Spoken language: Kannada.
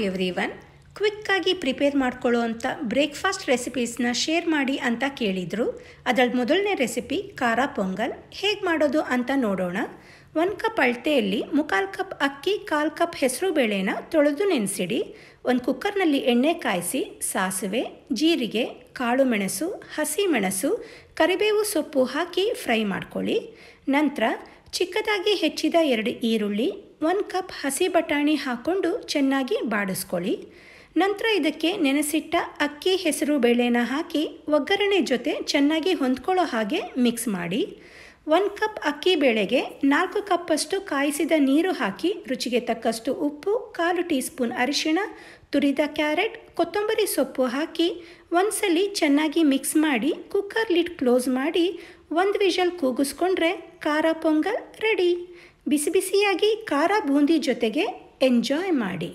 ಎವ್ರಿವನ್. ಕ್ವಿಕ್ಕಾಗಿ ಪ್ರಿಪೇರ್ ಮಾಡ್ಕೊಳ್ಳೋ ಅಂಥ ಬ್ರೇಕ್ಫಾಸ್ಟ್ ರೆಸಿಪೀಸ್ನ ಶೇರ್ ಮಾಡಿ ಅಂತ ಕೇಳಿದರು. ಅದರಲ್ಲಿ ಮೊದಲನೇ ರೆಸಿಪಿ ಖಾರ ಪೊಂಗಲ್. ಹೇಗೆ ಮಾಡೋದು ಅಂತ ನೋಡೋಣ. 1 ಕಪ್ ಅಳತೆಯಲ್ಲಿ 3/4 ಕಪ್ ಅಕ್ಕಿ, 1/4 ಕಪ್ ಹೆಸರು ಬೇಳೆನ ತೊಳೆದು ನೆನೆಸಿಡಿ. ಒಂದು ಕುಕ್ಕರ್ನಲ್ಲಿ ಎಣ್ಣೆ ಕಾಯಿಸಿ ಸಾಸಿವೆ, ಜೀರಿಗೆ, ಕಾಳು ಮೆಣಸು, ಹಸಿಮೆಣಸು, ಕರಿಬೇವು ಸೊಪ್ಪು ಹಾಕಿ ಫ್ರೈ ಮಾಡ್ಕೊಳ್ಳಿ. ನಂತರ ಚಿಕ್ಕದಾಗಿ ಹೆಚ್ಚಿದ 2 ಈರುಳ್ಳಿ, 1 ಕಪ್ ಹಸಿ ಬಟಾಣಿ ಹಾಕ್ಕೊಂಡು ಚೆನ್ನಾಗಿ ಬಾಡಿಸ್ಕೊಳ್ಳಿ. ನಂತರ ಇದಕ್ಕೆ ನೆನೆಸಿಟ್ಟ ಅಕ್ಕಿ, ಹೆಸರು ಬೇಳೆನ ಹಾಕಿ ಒಗ್ಗರಣೆ ಜೊತೆ ಚೆನ್ನಾಗಿ ಹೊಂದ್ಕೊಳ್ಳೋ ಹಾಗೆ ಮಿಕ್ಸ್ ಮಾಡಿ. 1 ಕಪ್ ಅಕ್ಕಿ ಬೇಳೆಗೆ 4 ಕಪ್ಪಷ್ಟು ಕಾಯಿಸಿದ ನೀರು ಹಾಕಿ ರುಚಿಗೆ ತಕ್ಕಷ್ಟು ಉಪ್ಪು, 1/4 ಟೀ ಸ್ಪೂನ್ ಅರಿಶಿಣ, ತುರಿದ ಕ್ಯಾರೆಟ್, ಕೊತ್ತಂಬರಿ ಸೊಪ್ಪು ಹಾಕಿ ಒಂದ್ಸಲಿ ಚೆನ್ನಾಗಿ ಮಿಕ್ಸ್ ಮಾಡಿ ಕುಕ್ಕರ್ ಲಿಡ್ ಕ್ಲೋಸ್ ಮಾಡಿ 1 ವಿಷಲ್ ಕೂಗಿಸ್ಕೊಂಡ್ರೆ ಖಾರ ಪೊಂಗಲ್ ರೆಡಿ. ಬಿಸಿ ಬಿಸಿಯಾಗಿ ಖಾರ ಬೂಂದಿ ಜೊತೆಗೆ ಎಂಜಾಯ್ ಮಾಡಿ.